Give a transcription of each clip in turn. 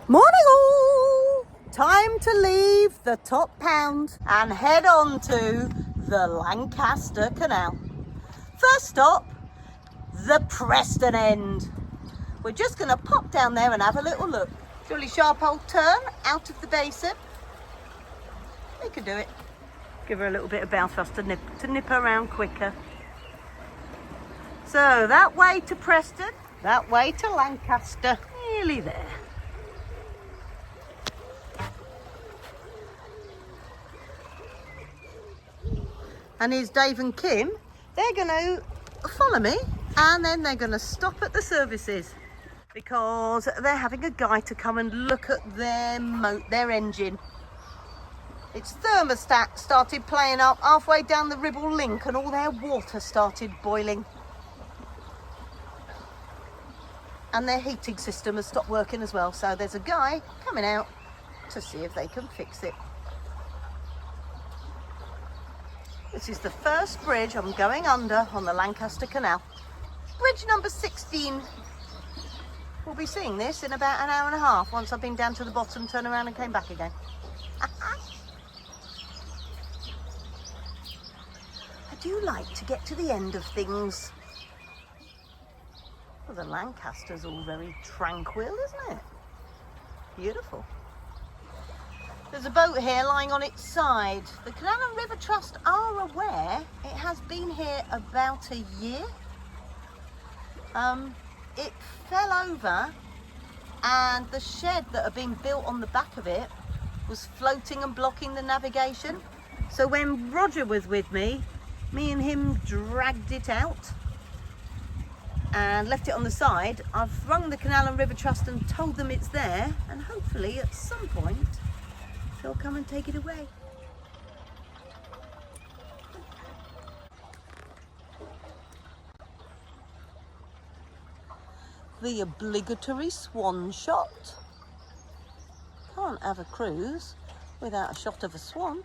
Morning all! Time to leave the top pound and head on to the Lancaster Canal. First stop, the Preston end. We're just going to pop down there and have a little look. Really sharp old turn out of the basin. We can do it. Give her a little bit of bow thrust to nip her around quicker. So that way to Preston, that way to Lancaster, nearly there. And here's Dave and Kim. They're going to follow me and then they're going to stop at the services because they're having a guy to come and look at their engine. Its thermostat started playing up halfway down the Ribble link and all their water started boiling. And their heating system has stopped working as well. So there's a guy coming out to see if they can fix it. This is the first bridge I'm going under on the Lancaster Canal. Bridge number 16. We'll be seeing this in about an hour and a half once I've been down to the bottom, turned around and came back again. I do like to get to the end of things. Well, the Lancaster's all very tranquil, isn't it? Beautiful. There's a boat here lying on its side. The Canal and River Trust are aware it has been here about a year. It fell over and the shed that had been built on the back of it was floating and blocking the navigation. So when Roger was with me and him dragged it out and left it on the side. I've rung the Canal and River Trust and told them it's there, and hopefully at some point they'll come and take it away. The obligatory swan shot. Can't have a cruise without a shot of a swan.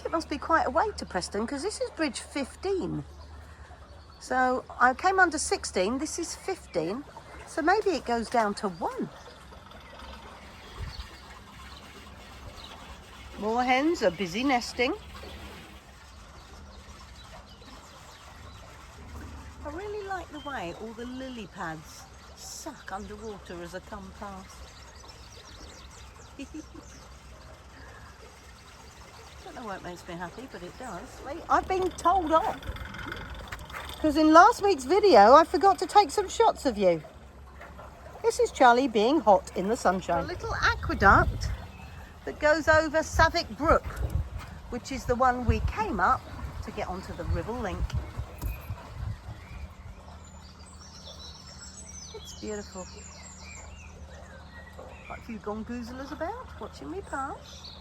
It must be quite a way to Preston because this is bridge 15. So I came under 16, this is 15, so maybe it goes down to 1. Moorhens are busy nesting. I really like the way all the lily pads suck underwater as I come past. I don't know why it makes me happy, but it does. Wait, I've been told off. Because in last week's video, I forgot to take some shots of you. This is Charlie being hot in the sunshine. A little aqueduct that goes over Savick Brook, which is the one we came up to get onto the Ribble link. It's beautiful. Quite a few gongoozlers about, watching me pass.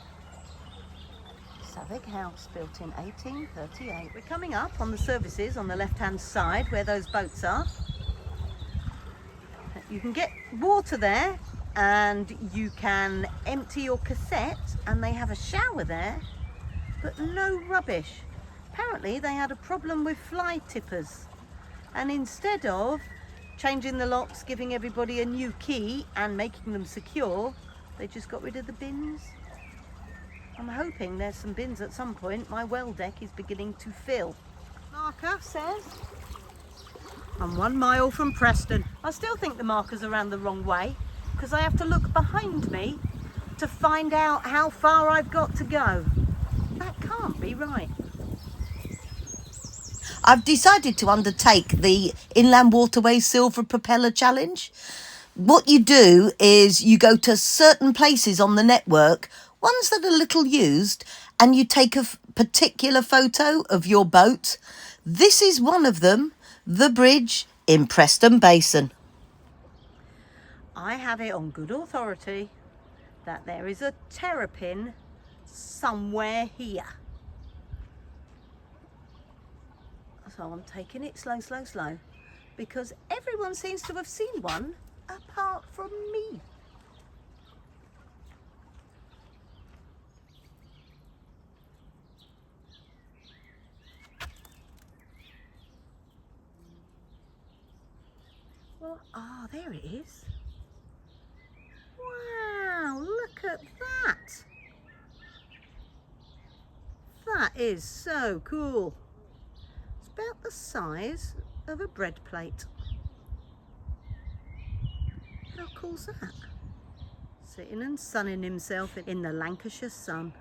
Savick House, built in 1838. We're coming up on the services on the left-hand side where those boats are. You can get water there and you can empty your cassette, and they have a shower there, but no rubbish. Apparently they had a problem with fly tippers, and instead of changing the locks, giving everybody a new key and making them secure, they just got rid of the bins. I'm hoping there's some bins at some point. My well deck is beginning to fill. Marker says I'm 1 mile from Preston. I still think the marker's around the wrong way because I have to look behind me to find out how far I've got to go. That can't be right. I've decided to undertake the Inland Waterways Silver Propeller Challenge. What you do is you go to certain places on the network, ones that are little used, and you take a particular photo of your boat. This is one of them, the bridge in Preston Basin. I have it on good authority that there is a terrapin somewhere here. So I'm taking it slow, slow, slow, because everyone seems to have seen one apart from me. Well, ah, there it is. Wow, look at that. That is so cool. It's about the size of a bread plate. How cool's that? Sitting and sunning himself in the Lancashire sun.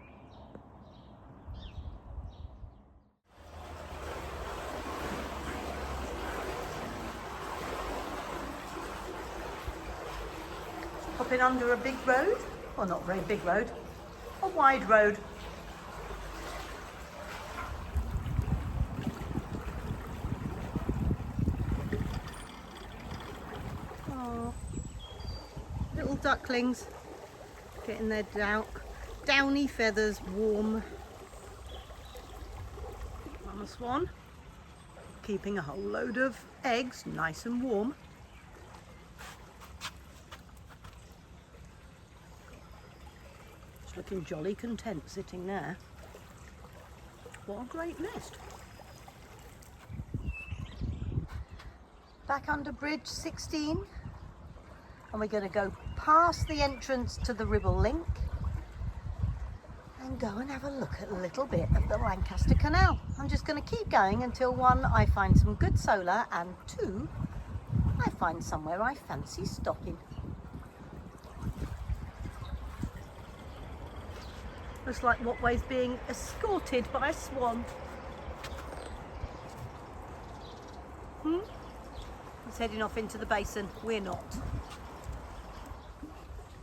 Hopping under a big road, well, not a very big road, a wide road. Oh, little ducklings getting their downy feathers warm. Mama swan keeping a whole load of eggs nice and warm. Looking jolly content sitting there. What a great nest. Back under bridge 16, and we're going to go past the entrance to the Ribble Link and go and have a look at a little bit of the Lancaster Canal. I'm just going to keep going until 1, I find some good solar, and 2, I find somewhere I fancy stopping. Looks like Wattway's being escorted by a swan. He's heading off into the basin. We're not.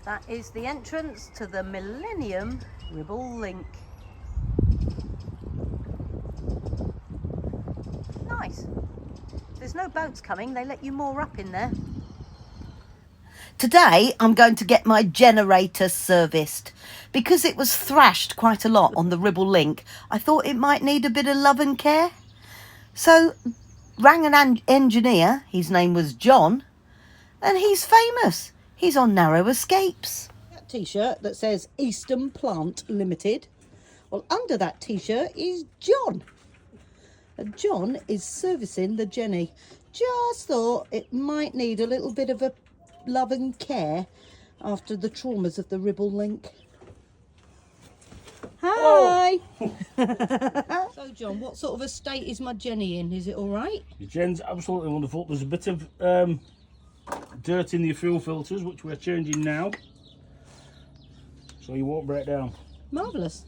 That is the entrance to the Millennium Ribble Link. Nice. There's no boats coming. They let you moor up in there. Today I'm going to get my generator serviced. Because it was thrashed quite a lot on the Ribble Link, I thought it might need a bit of love and care. So rang an engineer, his name was John, and he's famous. He's on Narrow Escapes. That t-shirt that says Eastern Plant Limited, well, under that t-shirt is John. And John is servicing the Jenny. Just thought it might need a little bit of a love and care after the traumas of the Ribble Link. Hi! So John, what sort of a state is my Jenny in? Is it all right? The Jen's absolutely wonderful. There's a bit of dirt in the fuel filters, which we're changing now, so you won't break down. Marvellous.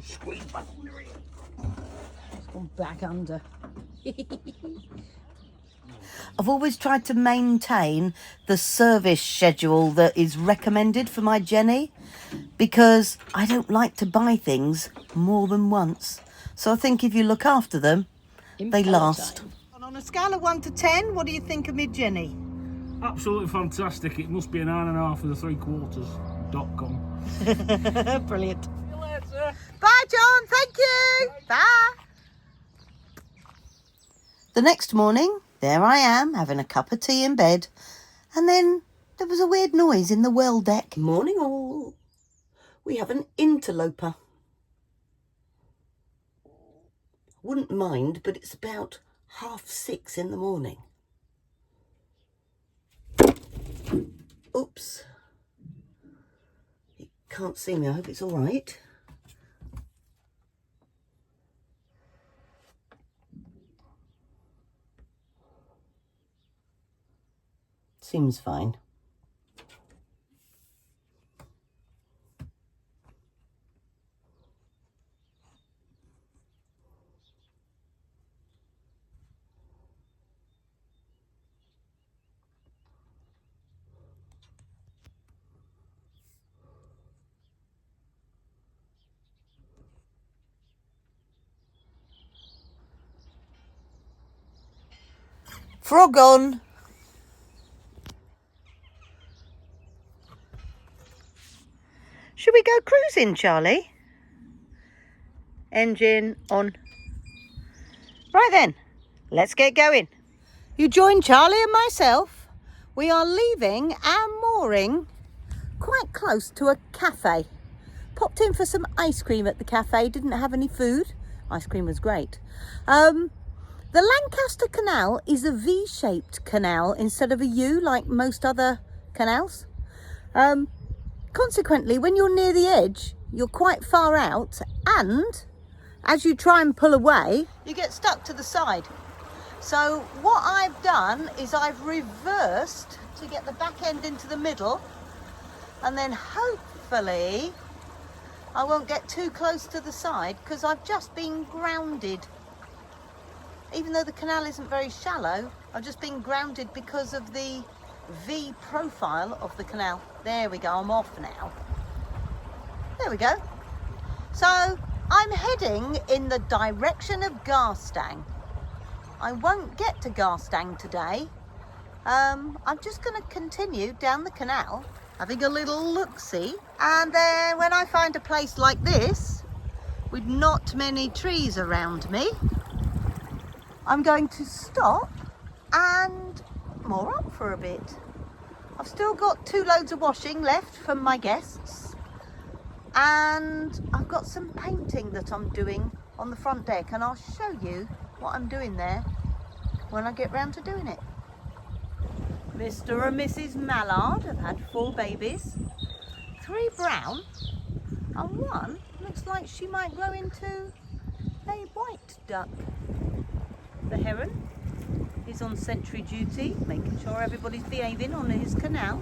Squeeze back under it. It's gone back under. I've always tried to maintain the service schedule that is recommended for my Jenny because I don't like to buy things more than once. So I think if you look after them, they last. And on a scale of 1 to 10, what do you think of me Jenny? Absolutely fantastic. It must be a 9.5 Brilliant. See you later. Bye John, thank you. Bye. The next morning, there I am having a cup of tea in bed, and then there was a weird noise in the well deck. Morning all. We have an interloper. Wouldn't mind, but it's about 6:30 in the morning. Oops. He can't see me. I hope it's all right. Seems fine. Frog on. Should we go cruising, Charlie? Engine on. Right then, let's get going. You join Charlie and myself. We are leaving our mooring quite close to a cafe. Popped in for some ice cream at the cafe, didn't have any food. Ice cream was great. The Lancaster Canal is a V-shaped canal instead of a U like most other canals. Consequently, when you're near the edge, you're quite far out, and as you try and pull away, you get stuck to the side. So what I've done is I've reversed to get the back end into the middle, and then hopefully I won't get too close to the side, because I've just been grounded. Even though the canal isn't very shallow, I've just been grounded because of the V profile of the canal. There we go, I'm off now. There we go. So I'm heading in the direction of Garstang. I won't get to Garstang today. I'm just going to continue down the canal, having a little look-see. And then when I find a place like this, with not many trees around me, I'm going to stop and moor up for a bit. I've still got 2 loads of washing left from my guests, and I've got some painting that I'm doing on the front deck, and I'll show you what I'm doing there when I get round to doing it. Mr. and Mrs. Mallard have had 4 babies, 3 brown, and 1 looks like she might grow into a white duck. The heron is on sentry duty, making sure everybody's behaving on his canal.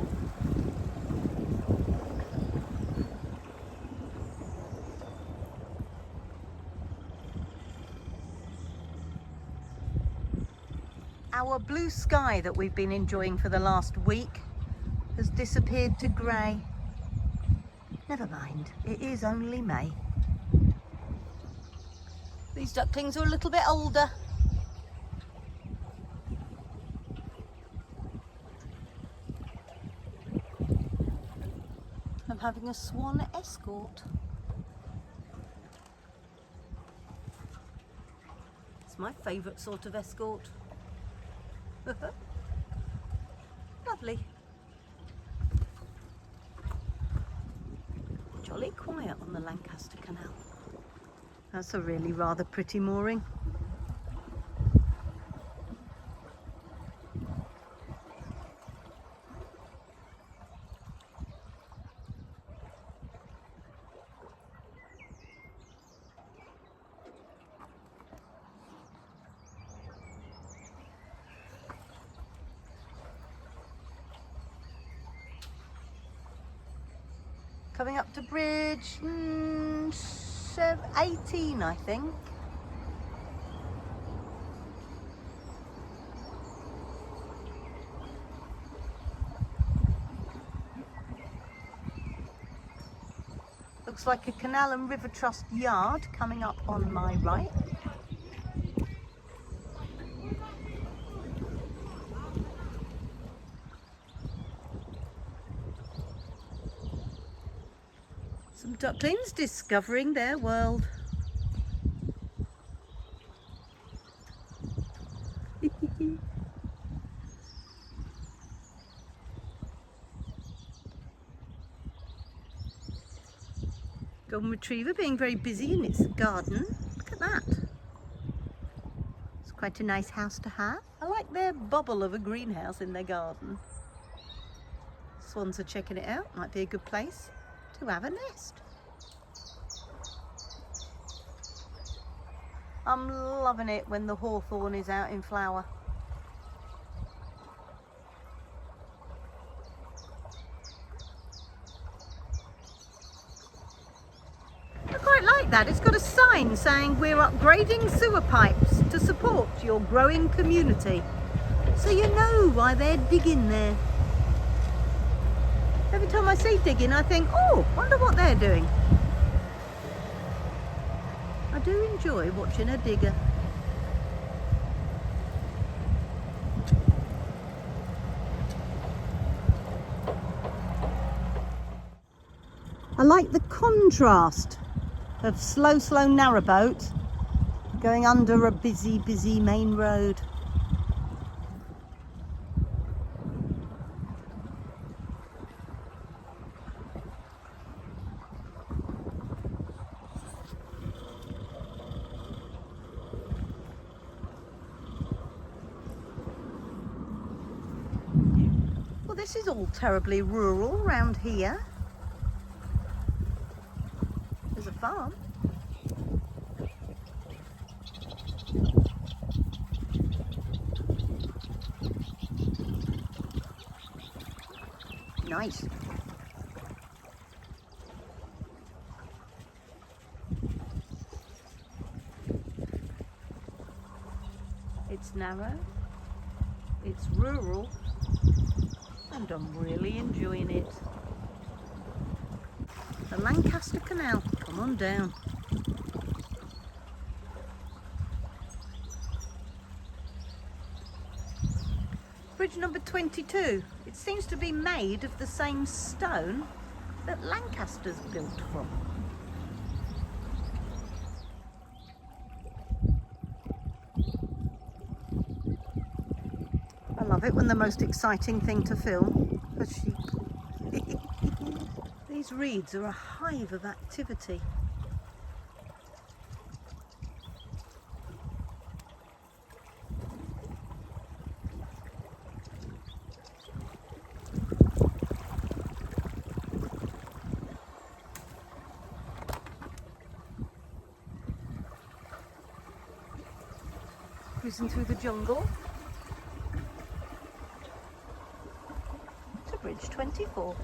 Our blue sky that we've been enjoying for the last week has disappeared to grey. Never mind, it is only May. These ducklings are a little bit older. I'm having a swan escort. It's my favourite sort of escort. Lovely. Jolly quiet on the Lancaster Canal. That's a really rather pretty mooring. Coming up to bridge 18, I think. Looks like a Canal and River Trust yard coming up on my right. Some ducklings discovering their world. Golden retriever being very busy in its garden. Look at that. It's quite a nice house to have. I like their bubble of a greenhouse in their garden. Swans are checking it out. Might be a good place to have a nest. I'm loving it when the hawthorn is out in flower. I quite like that. It's got a sign saying we're upgrading sewer pipes to support your growing community. So you know why they're digging there. Every time I see digging, I think, oh, wonder what they're doing. I do enjoy watching a digger. I like the contrast of slow narrowboat going under a busy main road. This is all terribly rural round here. There's a farm. Nice. It's narrow, it's rural, and I'm really enjoying it. The Lancaster Canal, come on down. Bridge number 22. It seems to be made of the same stone that Lancaster's built from. I love it when the most exciting thing to film are sheep. These reeds are a hive of activity. Cruising through the jungle to Bridge 24.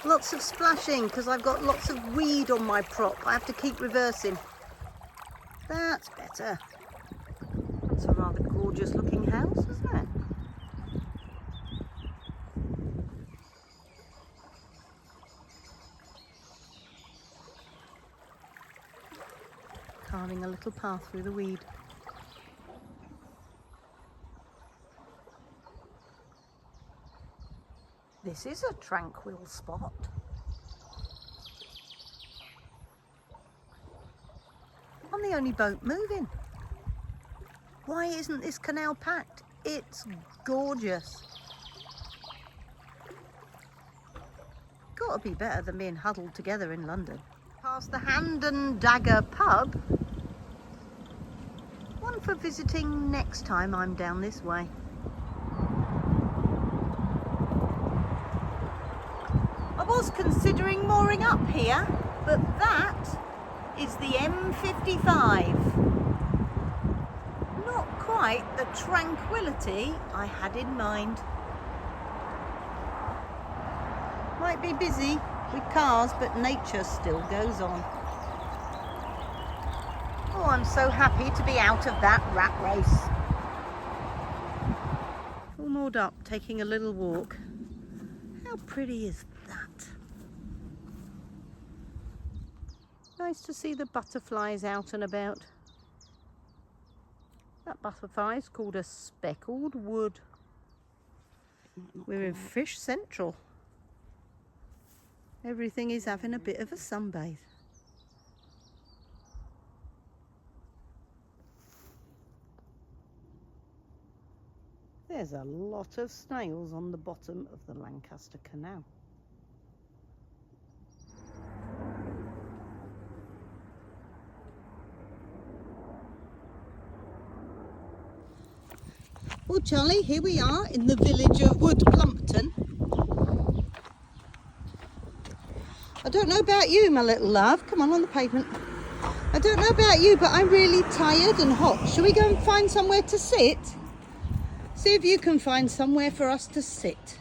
Lots of splashing because I've got lots of weed on my prop. I have to keep reversing. That's better. That's a rather gorgeous looking house, isn't it? Carving a little path through the weed. This is a tranquil spot. I'm the only boat moving. Why isn't this canal packed? It's gorgeous. Gotta be better than being huddled together in London. Past the Hand and Dagger pub. One for visiting next time I'm down this way. I was considering mooring up here, but that is the M55. Not quite the tranquility I had in mind. Might be busy with cars, but nature still goes on. Oh, I'm so happy to be out of that rat race. All moored up, taking a little walk. How pretty is that? Nice to see the butterflies out and about. That butterfly is called a speckled wood. We're in Fish Central. Everything is having a bit of a sunbathe. There's a lot of snails on the bottom of the Lancaster Canal. Well, Charlie, here we are in the village of Wood Plumpton. I don't know about you, my little love. Come on the pavement. I don't know about you, but I'm really tired and hot. Shall we go and find somewhere to sit? See if you can find somewhere for us to sit.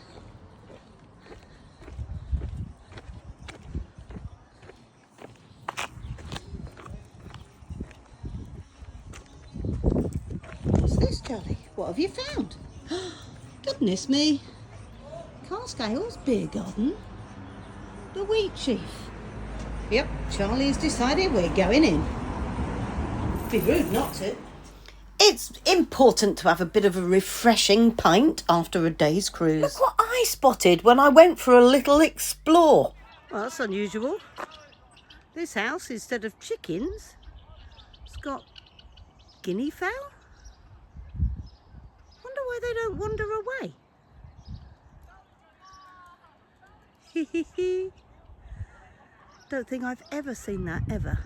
What's this, Charlie? What have you found? Goodness me. Carscales Beer Garden. The Wheat Chief. Yep, Charlie's decided we're going in. Be rude not to. It's important to have a bit of a refreshing pint after a day's cruise. Look what I spotted when I went for a little explore. Well, that's unusual. This house, instead of chickens, it's got guinea fowl. Wonder why why they don't wander away. Don't think I've ever seen that, ever.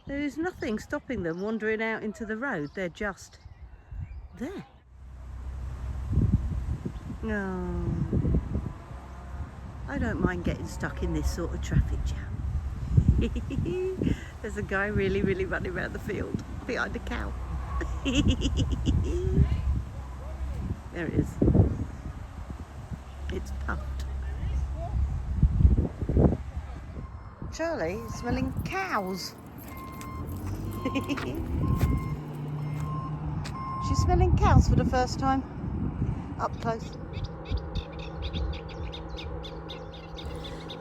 There is nothing stopping them wandering out into the road. They're just there. No, I don't mind getting stuck in this sort of traffic jam. There's a guy really running around the field behind a cow. There it is. It's puffed. Charlie is smelling cows. She's smelling cows for the first time. Up close.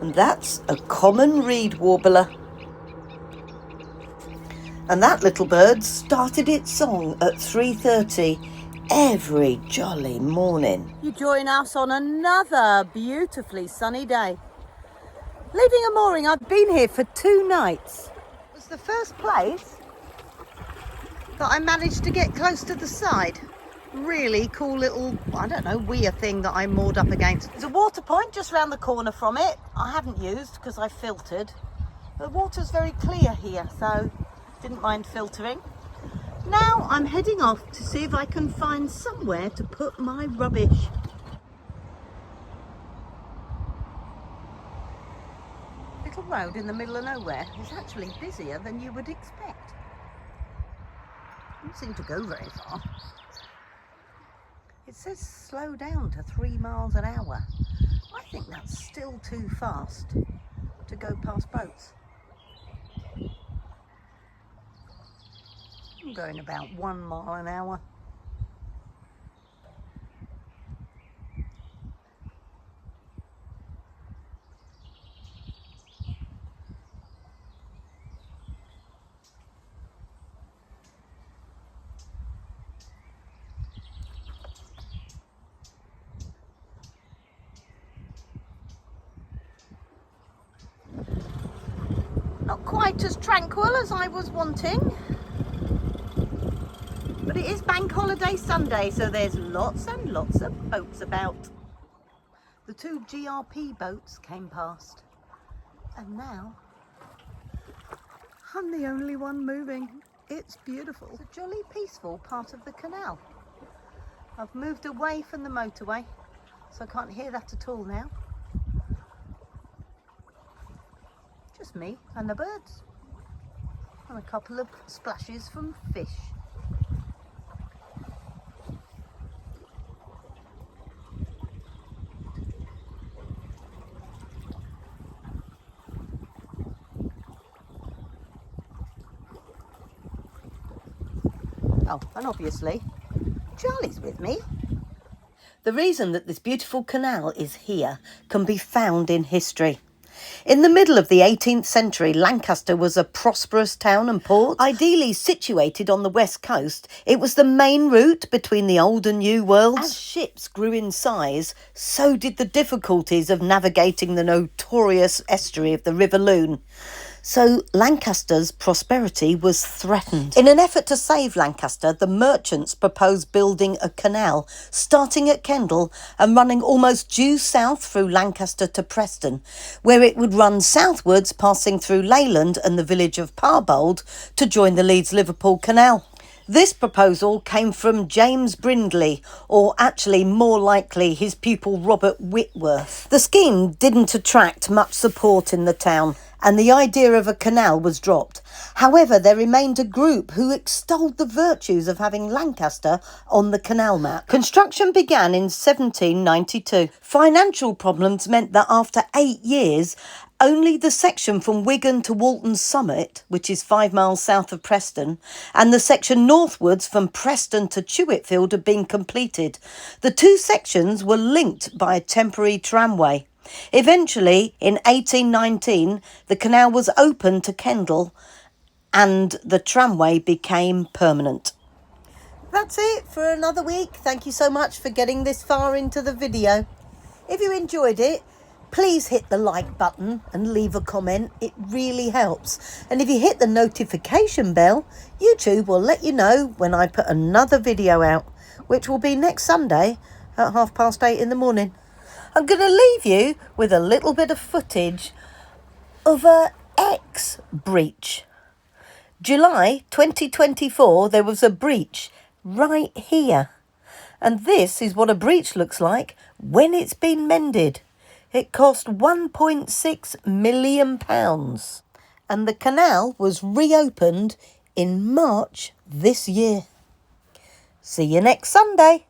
And that's a common reed warbler. And that little bird started its song at 3:30 every jolly morning. You join us on another beautifully sunny day. Leaving a mooring, I've been here for 2 nights. It was the first place that I managed to get close to the side. Really cool little, I don't know, weir thing that I moored up against. There's a water point just round the corner from it. I haven't used because I filtered. The water's very clear here, so didn't mind filtering. Now I'm heading off to see if I can find somewhere to put my rubbish. Little road in the middle of nowhere is actually busier than you would expect. Doesn't seem to go very far. It says slow down to 3 miles an hour. I think that's still too fast to go past boats. I'm going about 1 mile an hour. Not quite as tranquil as I was wanting, but it is Bank Holiday Sunday, so there's lots and lots of boats about. The 2 GRP boats came past, and now I'm the only one moving. It's beautiful. It's a jolly peaceful part of the canal. I've moved away from the motorway, so I can't hear that at all now. Just me and the birds, and a couple of splashes from fish. Oh, and obviously Charlie's with me. The reason that this beautiful canal is here can be found in history. In the middle of the 18th century, Lancaster was a prosperous town and port. Ideally situated on the west coast, it was the main route between the old and new worlds. As ships grew in size, so did the difficulties of navigating the notorious estuary of the River Lune. So Lancaster's prosperity was threatened. In an effort to save Lancaster, the merchants proposed building a canal starting at Kendal and running almost due south through Lancaster to Preston, where it would run southwards, passing through Leyland and the village of Parbold to join the Leeds-Liverpool Canal. This proposal came from James Brindley, or actually more likely his pupil Robert Whitworth. The scheme didn't attract much support in the town, and the idea of a canal was dropped. However, there remained a group who extolled the virtues of having Lancaster on the canal map. Construction began in 1792. Financial problems meant that after 8 years, only the section from Wigan to Walton Summit, which is 5 miles south of Preston, and the section northwards from Preston to Chewitfield had been completed. The 2 sections were linked by a temporary tramway. Eventually, in 1819, the canal was opened to Kendal and the tramway became permanent. That's it for another week. Thank you so much for getting this far into the video. If you enjoyed it, please hit the like button and leave a comment. It really helps. And if you hit the notification bell, YouTube will let you know when I put another video out, which will be next Sunday at 8:30 in the morning. I'm going to leave you with a little bit of footage of a X breach. July 2024, there was a breach right here. And this is what a breach looks like when it's been mended. It cost £1.6 million. And the canal was reopened in March this year. See you next Sunday.